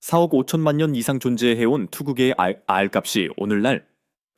4억 5천만 년 이상 존재해온 투구계의 알값이 오늘날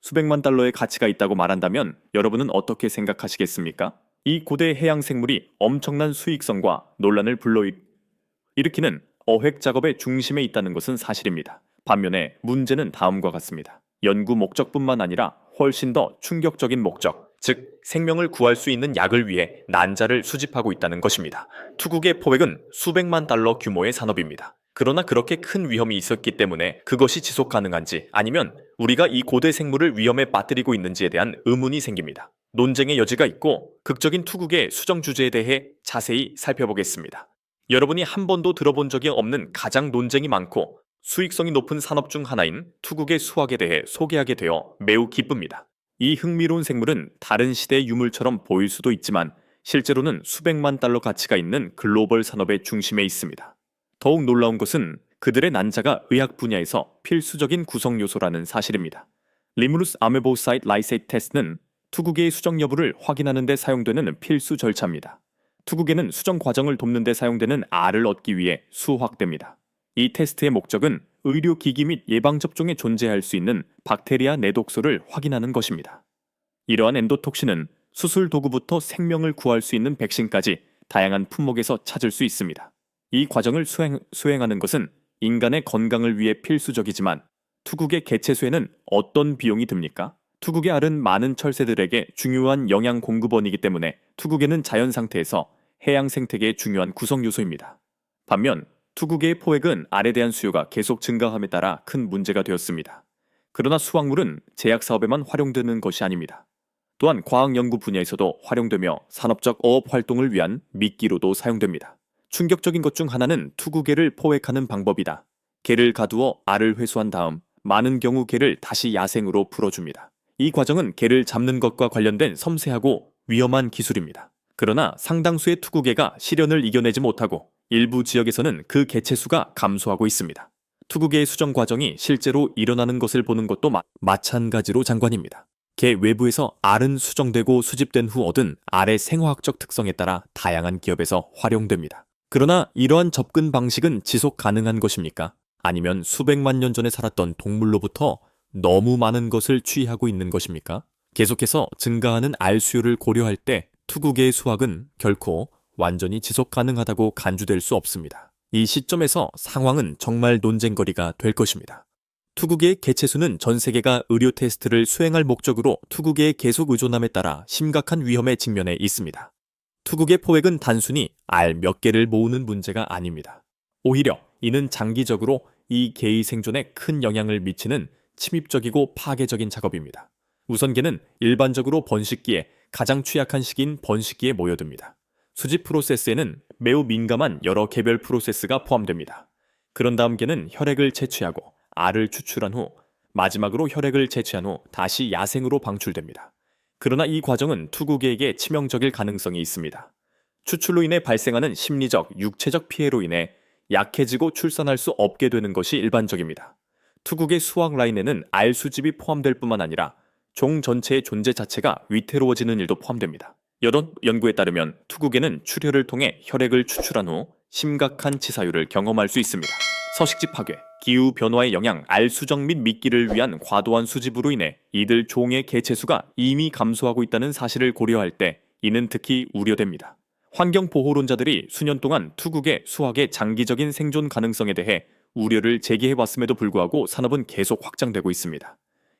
수백만 달러의 가치가 있다고 말한다면 여러분은 어떻게 생각하시겠습니까? 이 고대 해양 생물이 엄청난 수익성과 논란을 불러일으키는 어획 작업의 중심에 있다는 것은 사실입니다. 반면에 문제는 다음과 같습니다. 연구 목적뿐만 아니라 훨씬 더 충격적인 목적, 즉 생명을 구할 수 있는 약을 위해 난자를 수집하고 있다는 것입니다. 투구계 포획은 수백만 달러 규모의 산업입니다. 그러나 그렇게 큰 위험이 있었기 때문에 그것이 지속 가능한지 아니면 우리가 이 고대 생물을 위험에 빠뜨리고 있는지에 대한 의문이 생깁니다. 논쟁의 여지가 있고 극적인 투구계 수정 주제에 대해 자세히 살펴보겠습니다. 여러분이 한 번도 들어본 적이 없는 가장 논쟁이 많고 수익성이 높은 산업 중 하나인 투구계 수학에 대해 소개하게 되어 매우 기쁩니다. 이 흥미로운 생물은 다른 시대의 유물처럼 보일 수도 있지만 실제로는 수백만 달러 가치가 있는 글로벌 산업의 중심에 있습니다. 더욱 놀라운 것은 그들의 난자가 의학 분야에서 필수적인 구성 요소라는 사실입니다. 리무루스 아메보사이트 라이세이트 테스트는 투구계의 수정 여부를 확인하는 데 사용되는 필수 절차입니다. 투구계는 수정 과정을 돕는 데 사용되는 알을 얻기 위해 수확됩니다. 이 테스트의 목적은 의료기기 및 예방접종에 존재할 수 있는 박테리아 내독소를 확인하는 것입니다. 이러한 엔도톡신은 수술 도구부터 생명을 구할 수 있는 백신까지 다양한 품목에서 찾을 수 있습니다. 이 과정을 수행하는 것은 인간의 건강을 위해 필수적이지만 투구계 개체수에는 어떤 비용이 듭니까? 투구계 알은 많은 철새들에게 중요한 영양 공급원이기 때문에 투구계는 자연 상태에서 해양 생태계의 중요한 구성 요소입니다. 반면 투구계의 포획은 알에 대한 수요가 계속 증가함에 따라 큰 문제가 되었습니다. 그러나 수확물은 제약 사업에만 활용되는 것이 아닙니다. 또한 과학 연구 분야에서도 활용되며 산업적 어업 활동을 위한 미끼로도 사용됩니다. 충격적인 것 중 하나는 투구개를 포획하는 방법이다. 개를 가두어 알을 회수한 다음 많은 경우 개를 다시 야생으로 풀어줍니다. 이 과정은 개를 잡는 것과 관련된 섬세하고 위험한 기술입니다. 그러나 상당수의 투구개가 시련을 이겨내지 못하고 일부 지역에서는 그 개체 수가 감소하고 있습니다. 투구개의 수정 과정이 실제로 일어나는 것을 보는 것도 마찬가지로 장관입니다. 개 외부에서 알은 수정되고 수집된 후 얻은 알의 생화학적 특성에 따라 다양한 기업에서 활용됩니다. 그러나 이러한 접근 방식은 지속 가능한 것입니까? 아니면 수백만 년 전에 살았던 동물로부터 너무 많은 것을 취하고 있는 것입니까? 계속해서 증가하는 알 수요를 고려할 때 투구계의 수확은 결코 완전히 지속 가능하다고 간주될 수 없습니다. 이 시점에서 상황은 정말 논쟁거리가 될 것입니다. 투구계의 개체수는 전 세계가 의료 테스트를 수행할 목적으로 투구계에 계속 의존함에 따라 심각한 위험에 직면해 있습니다. 투구계 포획은 단순히 알 몇 개를 모으는 문제가 아닙니다. 오히려 이는 장기적으로 이 개의 생존에 큰 영향을 미치는 침입적이고 파괴적인 작업입니다. 우선 개는 일반적으로 번식기에 가장 취약한 시기인 번식기에 모여듭니다. 수집 프로세스에는 매우 민감한 여러 개별 프로세스가 포함됩니다. 그런 다음 개는 혈액을 채취하고 알을 추출한 후 마지막으로 혈액을 채취한 후 다시 야생으로 방출됩니다. 그러나 이 과정은 투구개에게 치명적일 가능성이 있습니다. 추출로 인해 발생하는 심리적, 육체적 피해로 인해 약해지고 출산할 수 없게 되는 것이 일반적입니다. 투구개 수확 라인에는 알 수집이 포함될 뿐만 아니라 종 전체의 존재 자체가 위태로워지는 일도 포함됩니다. 여러 연구에 따르면 투구개는 출혈을 통해 혈액을 추출한 후 심각한 치사율을 경험할 수 있습니다. 서식지 파괴, 기후 변화의 영향, 알 수정 및 미끼를 위한 과도한 수집으로 인해 이들 종의 개체수가 이미 감소하고 있다는 사실을 고려할 때 이는 특히 우려됩니다. 환경보호론자들이 수년 동안 투구개 수확의 장기적인 생존 가능성에 대해 우려를 제기해왔음에도 불구하고 산업은 계속 확장되고 있습니다.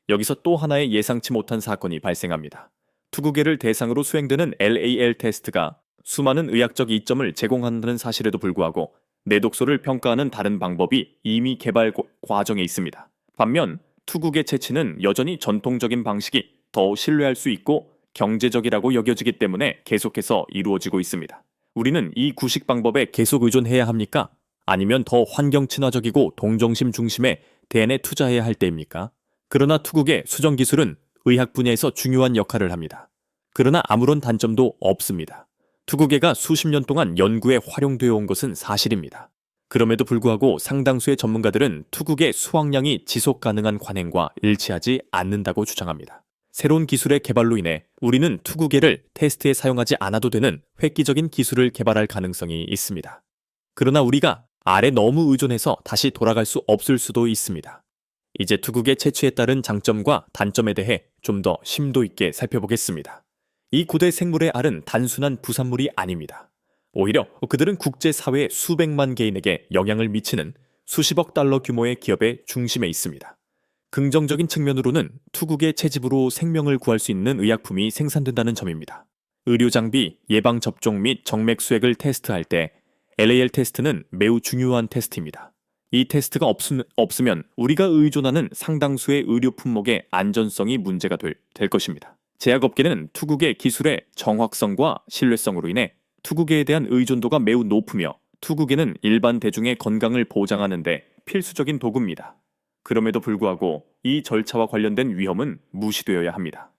여기서 또 하나의 예상치 못한 사건이 발생합니다. 투구개를 대상으로 수행되는 LAL 테스트가 수많은 의학적 이점을 제공한다는 사실에도 불구하고 내독소를 평가하는 다른 방법이 이미 개발 과정에 있습니다. 반면 투구개 채취는 여전히 전통적인 방식이 더 신뢰할 수 있고 경제적이라고 여겨지기 때문에 계속해서 이루어지고 있습니다. 우리는 이 구식 방법에 계속 의존해야 합니까? 아니면 더 환경 친화적이고 동정심 중심의 대안에 투자해야 할 때입니까? 그러나 투구개 수정 기술은 의학 분야에서 중요한 역할을 합니다. 그러나 아무런 단점도 없습니다. 투구개가 수십 년 동안 연구에 활용되어 온 것은 사실입니다. 그럼에도 불구하고 상당수의 전문가들은 투구개 수확량이 지속 가능한 관행과 일치하지 않는다고 주장합니다. 새로운 기술의 개발로 인해 우리는 투구개를 테스트에 사용하지 않아도 되는 획기적인 기술을 개발할 가능성이 있습니다. 그러나 우리가 알에 너무 의존해서 다시 돌아갈 수 없을 수도 있습니다. 이제 투국의 채취에 따른 장점과 단점에 대해 좀 더 심도 있게 살펴보겠습니다. 이 고대 생물의 알은 단순한 부산물이 아닙니다. 오히려 그들은 국제사회의 수백만 개인에게 영향을 미치는 수십억 달러 규모의 기업의 중심에 있습니다. 긍정적인 측면으로는 투국의 채집으로 생명을 구할 수 있는 의약품이 생산된다는 점입니다. 의료장비, 예방접종 및 정맥수액을 테스트할 때 LAL 테스트는 매우 중요한 테스트입니다. 이 테스트가 없으면 우리가 의존하는 상당수의 의료 품목의 안전성이 문제가 될 것입니다. 제약업계는 투국의 기술의 정확성과 신뢰성으로 인해 투국에 대한 의존도가 매우 높으며 투국에는 일반 대중의 건강을 보장하는 데 필수적인 도구입니다. 그럼에도 불구하고 이 절차와 관련된 위험은 무시되어야 합니다.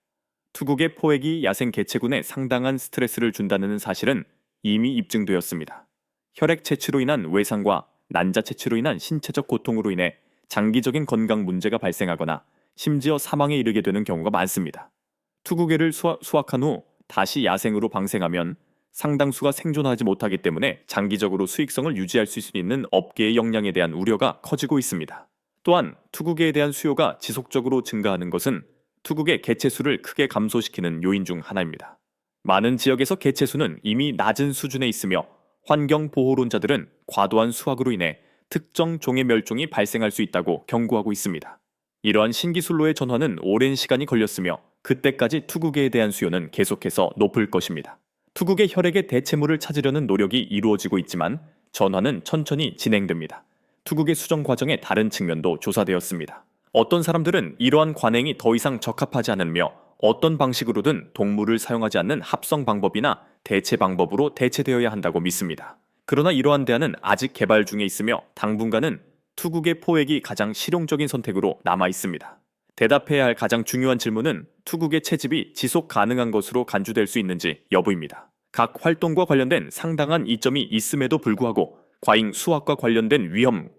투국의 포획이 야생 개체군에 상당한 스트레스를 준다는 사실은 이미 입증되었습니다. 혈액 채취로 인한 외상과 난자 채취로 인한 신체적 고통으로 인해 장기적인 건강 문제가 발생하거나 심지어 사망에 이르게 되는 경우가 많습니다. 투구개를 수확한 후 다시 야생으로 방생하면 상당수가 생존하지 못하기 때문에 장기적으로 수익성을 유지할 수 있는 업계의 역량에 대한 우려가 커지고 있습니다. 또한 투구개에 대한 수요가 지속적으로 증가하는 것은 투구개 개체수를 크게 감소시키는 요인 중 하나입니다. 많은 지역에서 개체수는 이미 낮은 수준에 있으며 환경보호론자들은 과도한 수확으로 인해 특정 종의 멸종이 발생할 수 있다고 경고하고 있습니다. 이러한 신기술로의 전환은 오랜 시간이 걸렸으며 그때까지 투구개에 대한 수요는 계속해서 높을 것입니다. 투구개 혈액의 대체물을 찾으려는 노력이 이루어지고 있지만 전환은 천천히 진행됩니다. 투구개 수정 과정의 다른 측면도 조사되었습니다. 어떤 사람들은 이러한 관행이 더 이상 적합하지 않으며 어떤 방식으로든 동물을 사용하지 않는 합성 방법이나 대체 방법으로 대체되어야 한다고 믿습니다. 그러나 이러한 대안은 아직 개발 중에 있으며 당분간은 투구개 포획이 가장 실용적인 선택으로 남아 있습니다. 대답해야 할 가장 중요한 질문은 투구개 채집이 지속 가능한 것으로 간주될 수 있는지 여부입니다. 각 활동과 관련된 상당한 이점이 있음에도 불구하고 과잉 수확과 관련된 위험과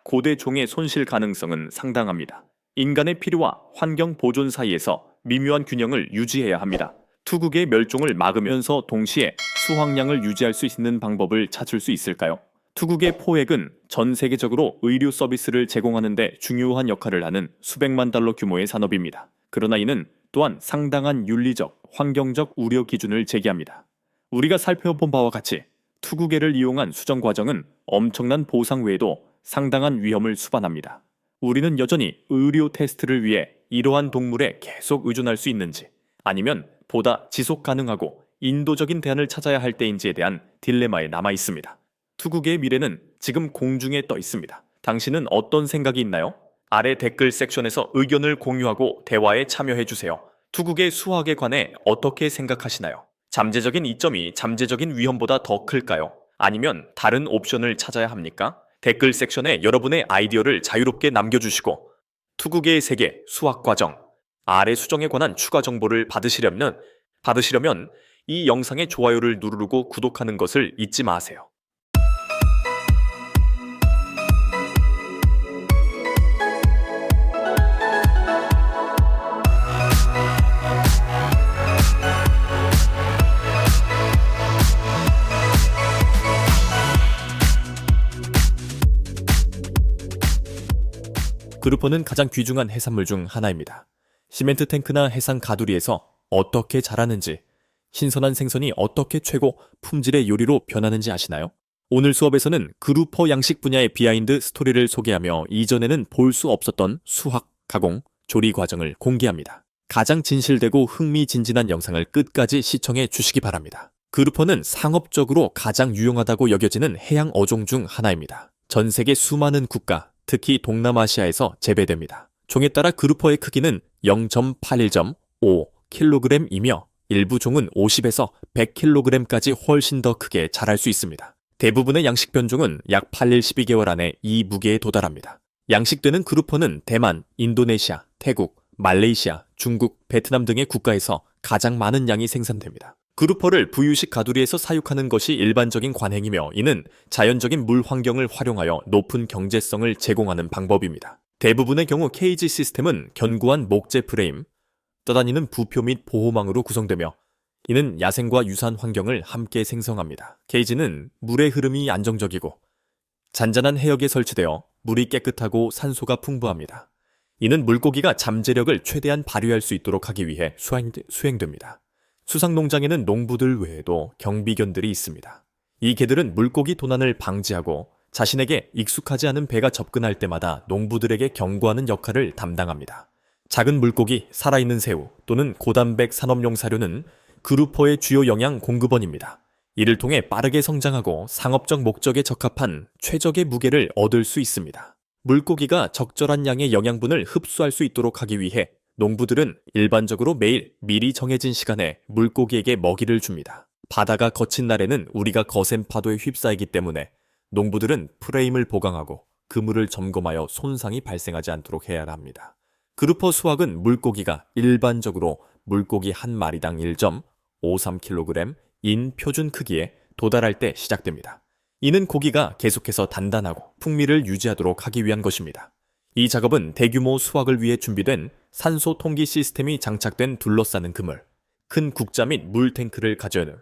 고대 종의 손실 가능성은 상당합니다. 인간의 필요와 환경 보존 사이에서 미묘한 균형을 유지해야 합니다. 투구개의 멸종을 막으면서 동시에 수확량을 유지할 수 있는 방법을 찾을 수 있을까요? 투구개 포획은 전 세계적으로 의료 서비스를 제공하는 데 중요한 역할을 하는 수백만 달러 규모의 산업입니다. 그러나 이는 또한 상당한 윤리적, 환경적 우려 기준을 제기합니다. 우리가 살펴본 바와 같이 투구개를 이용한 수정 과정은 엄청난 보상 외에도 상당한 위험을 수반합니다. 우리는 여전히 의료 테스트를 위해 이러한 동물에 계속 의존할 수 있는지 아니면 보다 지속 가능하고 인도적인 대안을 찾아야 할 때인지에 대한 딜레마에 남아 있습니다. 투구개의 미래는 지금 공중에 떠 있습니다. 당신은 어떤 생각이 있나요? 아래 댓글 섹션에서 의견을 공유하고 대화에 참여해주세요. 투구개 수확에 관해 어떻게 생각하시나요? 잠재적인 이점이 잠재적인 위험보다 더 클까요? 아니면 다른 옵션을 찾아야 합니까? 댓글 섹션에 여러분의 아이디어를 자유롭게 남겨주시고 투구개의 세계 수확 과정, 알의 수정에 관한 추가 정보를 받으시려면 이 영상의 좋아요를 누르고 구독하는 것을 잊지 마세요. 그루퍼는 가장 귀중한 해산물 중 하나입니다. 시멘트 탱크나 해상 가두리에서 어떻게 자라는지, 신선한 생선이 어떻게 최고 품질의 요리로 변하는지 아시나요? 오늘 수업에서는 그루퍼 양식 분야의 비하인드 스토리를 소개하며 이전에는 볼 수 없었던 수확, 가공, 조리 과정을 공개합니다. 가장 진실되고 흥미진진한 영상을 끝까지 시청해 주시기 바랍니다. 그루퍼는 상업적으로 가장 유용하다고 여겨지는 해양 어종 중 하나입니다. 전 세계 수많은 국가, 특히 동남아시아에서 재배됩니다. 종에 따라 그루퍼의 크기는 0.81.5kg이며 일부 종은 50에서 100kg까지 훨씬 더 크게 자랄 수 있습니다. 대부분의 양식 변종은 약 8일 12개월 안에 이 무게에 도달합니다. 양식되는 그루퍼는 대만, 인도네시아, 태국, 말레이시아, 중국, 베트남 등의 국가에서 가장 많은 양이 생산됩니다. 그루퍼를 부유식 가두리에서 사육하는 것이 일반적인 관행이며 이는 자연적인 물 환경을 활용하여 높은 경제성을 제공하는 방법입니다. 대부분의 경우 케이지 시스템은 견고한 목재 프레임, 떠다니는 부표 및 보호망으로 구성되며 이는 야생과 유사한 환경을 함께 생성합니다. 케이지는 물의 흐름이 안정적이고 잔잔한 해역에 설치되어 물이 깨끗하고 산소가 풍부합니다. 이는 물고기가 잠재력을 최대한 발휘할 수 있도록 하기 위해 수행됩니다. 수상농장에는 농부들 외에도 경비견들이 있습니다. 이 개들은 물고기 도난을 방지하고 자신에게 익숙하지 않은 배가 접근할 때마다 농부들에게 경고하는 역할을 담당합니다. 작은 물고기, 살아있는 새우 또는 고단백 산업용 사료는 그루퍼의 주요 영양 공급원입니다. 이를 통해 빠르게 성장하고 상업적 목적에 적합한 최적의 무게를 얻을 수 있습니다. 물고기가 적절한 양의 영양분을 흡수할 수 있도록 하기 위해 농부들은 일반적으로 매일 미리 정해진 시간에 물고기에게 먹이를 줍니다. 바다가 거친 날에는 우리가 거센 파도에 휩싸이기 때문에 농부들은 프레임을 보강하고 그물을 점검하여 손상이 발생하지 않도록 해야 합니다. 그루퍼 수확은 물고기가 일반적으로 물고기 한 마리당 1.53kg인 표준 크기에 도달할 때 시작됩니다. 이는 고기가 계속해서 단단하고 풍미를 유지하도록 하기 위한 것입니다. 이 작업은 대규모 수확을 위해 준비된 산소 통기 시스템이 장착된 둘러싸는 그물, 큰 국자 및 물 탱크를 가져오는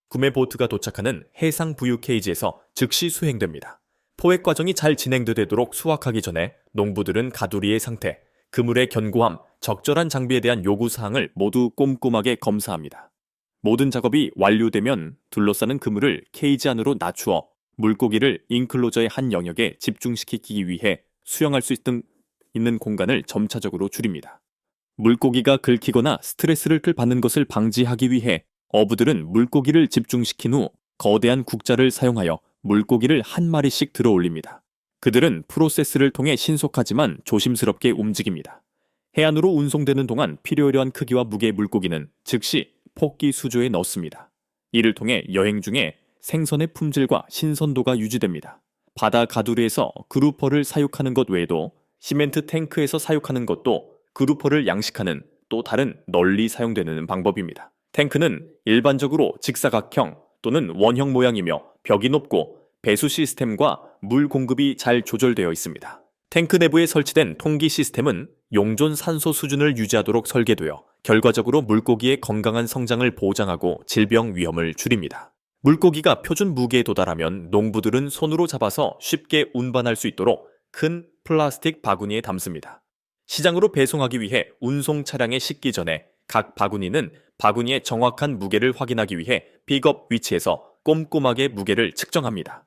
구매 보트가 도착하는 해상 부유 케이지에서 즉시 수행됩니다. 포획 과정이 잘 진행되도록 수확하기 전에 농부들은 가두리의 상태, 그물의 견고함, 적절한 장비에 대한 요구사항을 모두 꼼꼼하게 검사합니다. 모든 작업이 완료되면 둘러싸는 그물을 케이지 안으로 낮추어 물고기를 인클로저의 한 영역에 집중시키기 위해 수영할 수 있는 공간을 점차적으로 줄입니다. 물고기가 긁히거나 스트레스를 받는 것을 방지하기 위해 어부들은 물고기를 집중시킨 후 거대한 국자를 사용하여 물고기를 한 마리씩 들어 올립니다. 그들은 프로세스를 통해 신속하지만 조심스럽게 움직입니다. 해안으로 운송되는 동안 필요한 크기와 무게의 물고기는 즉시 포끼 수조에 넣습니다. 이를 통해 여행 중에 생선의 품질과 신선도가 유지됩니다. 바다 가두리에서 그루퍼를 사육하는 것 외에도 시멘트 탱크에서 사육하는 것도 그루퍼를 양식하는 또 다른 널리 사용되는 방법입니다. 탱크는 일반적으로 직사각형 또는 원형 모양이며 벽이 높고 배수 시스템과 물 공급이 잘 조절되어 있습니다. 탱크 내부에 설치된 통기 시스템은 용존 산소 수준을 유지하도록 설계되어 결과적으로 물고기의 건강한 성장을 보장하고 질병 위험을 줄입니다. 물고기가 표준 무게에 도달하면 농부들은 손으로 잡아서 쉽게 운반할 수 있도록 큰 플라스틱 바구니에 담습니다. 시장으로 배송하기 위해 운송 차량에 싣기 전에 각 바구니는 바구니의 정확한 무게를 확인하기 위해 픽업 위치에서 꼼꼼하게 무게를 측정합니다.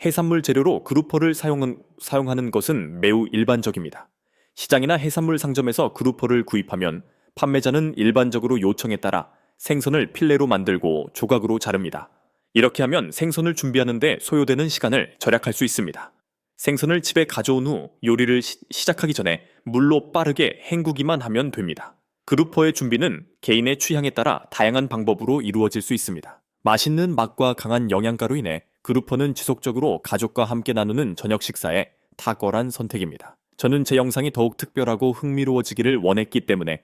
해산물 재료로 그루퍼를 사용하는 것은 매우 일반적입니다. 시장이나 해산물 상점에서 그루퍼를 구입하면 판매자는 일반적으로 요청에 따라 생선을 필레로 만들고 조각으로 자릅니다. 이렇게 하면 생선을 준비하는 데 소요되는 시간을 절약할 수 있습니다. 생선을 집에 가져온 후 요리를 시작하기 전에 물로 빠르게 헹구기만 하면 됩니다. 그루퍼의 준비는 개인의 취향에 따라 다양한 방법으로 이루어질 수 있습니다. 맛있는 맛과 강한 영양가로 인해 그루퍼는 지속적으로 가족과 함께 나누는 저녁 식사에 탁월한 선택입니다. 저는 제 영상이 더욱 특별하고 흥미로워지기를 원했기 때문에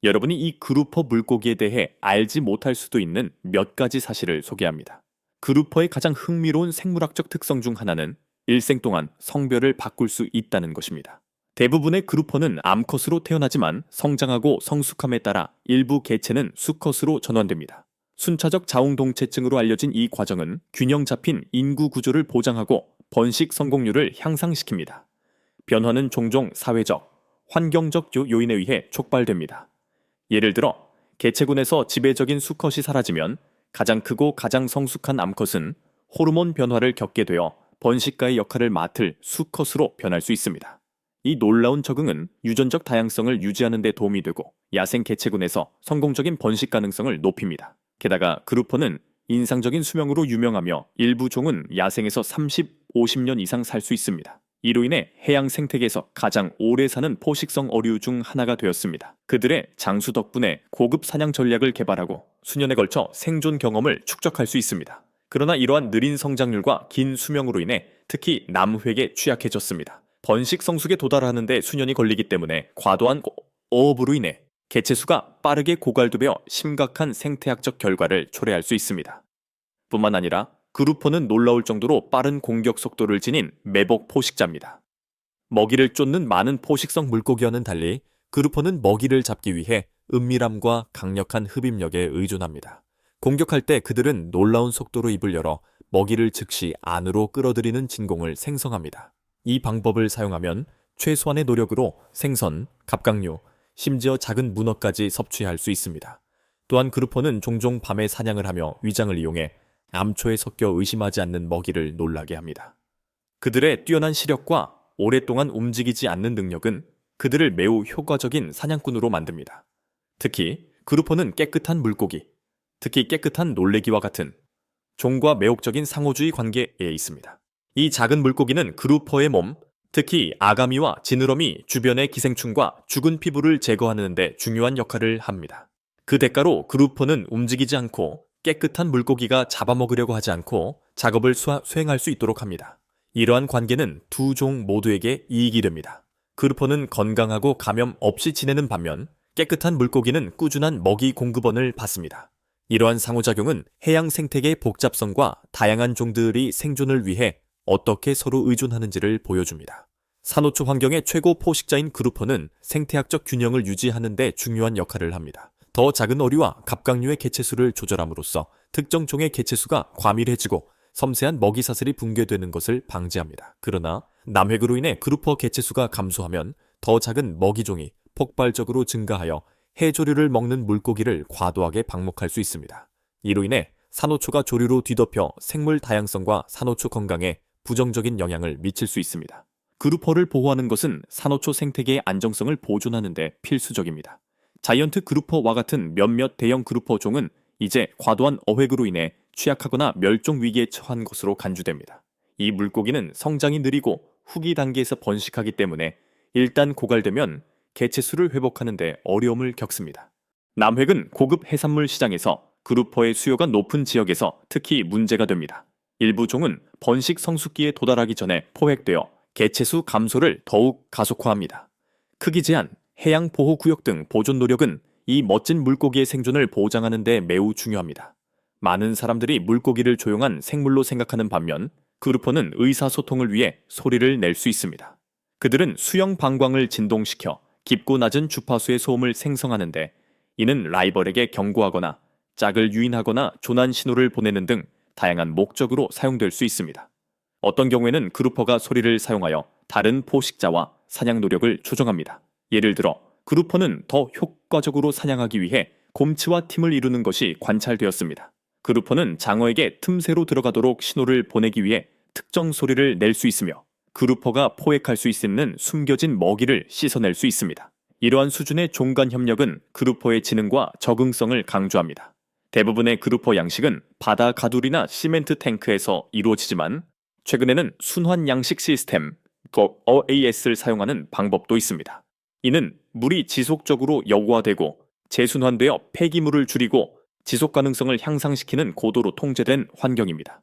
여러분이 이 그루퍼 물고기에 대해 알지 못할 수도 있는 몇 가지 사실을 소개합니다. 그루퍼의 가장 흥미로운 생물학적 특성 중 하나는 일생 동안 성별을 바꿀 수 있다는 것입니다. 대부분의 그루퍼는 암컷으로 태어나지만 성장하고 성숙함에 따라 일부 개체는 수컷으로 전환됩니다. 순차적 자웅동체증으로 알려진 이 과정은 균형 잡힌 인구 구조를 보장하고 번식 성공률을 향상시킵니다. 변화는 종종 사회적, 환경적 요인에 의해 촉발됩니다. 예를 들어 개체군에서 지배적인 수컷이 사라지면 가장 크고 가장 성숙한 암컷은 호르몬 변화를 겪게 되어 번식가의 역할을 맡을 수컷으로 변할 수 있습니다. 이 놀라운 적응은 유전적 다양성을 유지하는 데 도움이 되고 야생 개체군에서 성공적인 번식 가능성을 높입니다. 게다가 그루퍼는 인상적인 수명으로 유명하며 일부 종은 야생에서 30, 50년 이상 살 수 있습니다. 이로 인해 해양 생태계에서 가장 오래 사는 포식성 어류 중 하나가 되었습니다. 그들의 장수 덕분에 고급 사냥 전략을 개발하고 수년에 걸쳐 생존 경험을 축적할 수 있습니다. 그러나 이러한 느린 성장률과 긴 수명으로 인해 특히 남획에 취약해졌습니다. 번식 성숙에 도달하는 데 수년이 걸리기 때문에 과도한 어업으로 인해 개체 수가 빠르게 고갈되며 심각한 생태학적 결과를 초래할 수 있습니다. 뿐만 아니라 그루퍼는 놀라울 정도로 빠른 공격 속도를 지닌 매복 포식자입니다. 먹이를 쫓는 많은 포식성 물고기와는 달리 그루퍼는 먹이를 잡기 위해 은밀함과 강력한 흡입력에 의존합니다. 공격할 때 그들은 놀라운 속도로 입을 열어 먹이를 즉시 안으로 끌어들이는 진공을 생성합니다. 이 방법을 사용하면 최소한의 노력으로 생선, 갑각류, 심지어 작은 문어까지 섭취할 수 있습니다. 또한 그루퍼는 종종 밤에 사냥을 하며 위장을 이용해 암초에 섞여 의심하지 않는 먹이를 놀라게 합니다. 그들의 뛰어난 시력과 오랫동안 움직이지 않는 능력은 그들을 매우 효과적인 사냥꾼으로 만듭니다. 특히 그루퍼는 깨끗한 물고기, 특히 깨끗한 놀래기와 같은 종과 매혹적인 상호주의 관계에 있습니다. 이 작은 물고기는 그루퍼의 몸, 특히 아가미와 지느러미 주변의 기생충과 죽은 피부를 제거하는 데 중요한 역할을 합니다. 그 대가로 그루퍼는 움직이지 않고 깨끗한 물고기가 잡아먹으려고 하지 않고 작업을 수행할 수 있도록 합니다. 이러한 관계는 두 종 모두에게 이익이 됩니다. 그루퍼는 건강하고 감염 없이 지내는 반면 깨끗한 물고기는 꾸준한 먹이 공급원을 받습니다. 이러한 상호작용은 해양 생태계의 복잡성과 다양한 종들이 생존을 위해 어떻게 서로 의존하는지를 보여줍니다. 산호초 환경의 최고 포식자인 그루퍼는 생태학적 균형을 유지하는 데 중요한 역할을 합니다. 더 작은 어류와 갑각류의 개체수를 조절함으로써 특정 종의 개체수가 과밀해지고 섬세한 먹이 사슬이 붕괴되는 것을 방지합니다. 그러나 남획으로 인해 그루퍼 개체수가 감소하면 더 작은 먹이종이 폭발적으로 증가하여 해조류를 먹는 물고기를 과도하게 방목할 수 있습니다. 이로 인해 산호초가 조류로 뒤덮여 생물 다양성과 산호초 건강에 부정적인 영향을 미칠 수 있습니다. 그루퍼를 보호하는 것은 산호초 생태계의 안정성을 보존하는 데 필수적입니다. 자이언트 그루퍼와 같은 몇몇 대형 그루퍼 종은 이제 과도한 어획으로 인해 취약하거나 멸종 위기에 처한 것으로 간주됩니다. 이 물고기는 성장이 느리고 후기 단계에서 번식하기 때문에 일단 고갈되면 개체수를 회복하는 데 어려움을 겪습니다. 남획은 고급 해산물 시장에서 그루퍼의 수요가 높은 지역에서 특히 문제가 됩니다. 일부 종은 번식 성숙기에 도달하기 전에 포획되어 개체수 감소를 더욱 가속화합니다. 크기 제한, 해양 보호구역 등 보존 노력은 이 멋진 물고기의 생존을 보장하는 데 매우 중요합니다. 많은 사람들이 물고기를 조용한 생물로 생각하는 반면 그루퍼는 의사소통을 위해 소리를 낼 수 있습니다. 그들은 수영 방광을 진동시켜 깊고 낮은 주파수의 소음을 생성하는데 이는 라이벌에게 경고하거나 짝을 유인하거나 조난 신호를 보내는 등 다양한 목적으로 사용될 수 있습니다. 어떤 경우에는 그루퍼가 소리를 사용하여 다른 포식자와 사냥 노력을 조정합니다. 예를 들어 그루퍼는 더 효과적으로 사냥하기 위해 곰치와 팀을 이루는 것이 관찰되었습니다. 그루퍼는 장어에게 틈새로 들어가도록 신호를 보내기 위해 특정 소리를 낼 수 있으며 그루퍼가 포획할 수 있는 숨겨진 먹이를 씻어낼 수 있습니다. 이러한 수준의 종간 협력은 그루퍼의 지능과 적응성을 강조합니다. 대부분의 그루퍼 양식은 바다 가두리나 시멘트 탱크에서 이루어지지만 최근에는 순환 양식 시스템, OAS를 사용하는 방법도 있습니다. 이는 물이 지속적으로 여과되고 재순환되어 폐기물을 줄이고 지속 가능성을 향상시키는 고도로 통제된 환경입니다.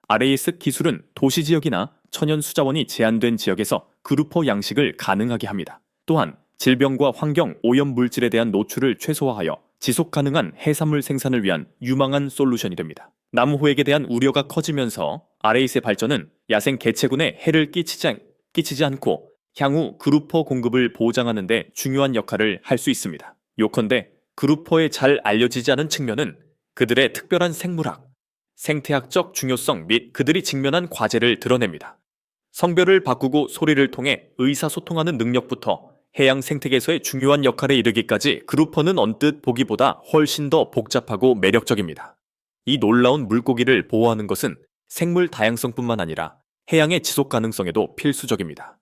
RAS 기술은 도시 지역이나 천연 수자원이 제한된 지역에서 그루퍼 양식을 가능하게 합니다. 또한 질병과 환경 오염 물질에 대한 노출을 최소화하여 지속 가능한 해산물 생산을 위한 유망한 솔루션이 됩니다. 남호액에 대한 우려가 커지면서 RAS의 발전은 야생 개체군에 해를 끼치지 않고 향후 그루퍼 공급을 보장하는 데 중요한 역할을 할 수 있습니다. 요컨대 그루퍼의 잘 알려지지 않은 측면은 그들의 특별한 생물학, 생태학적 중요성 및 그들이 직면한 과제를 드러냅니다. 성별을 바꾸고 소리를 통해 의사소통하는 능력부터 해양 생태계에서의 중요한 역할에 이르기까지 그루퍼는 언뜻 보기보다 훨씬 더 복잡하고 매력적입니다. 이 놀라운 물고기를 보호하는 것은 생물 다양성뿐만 아니라 해양의 지속 가능성에도 필수적입니다.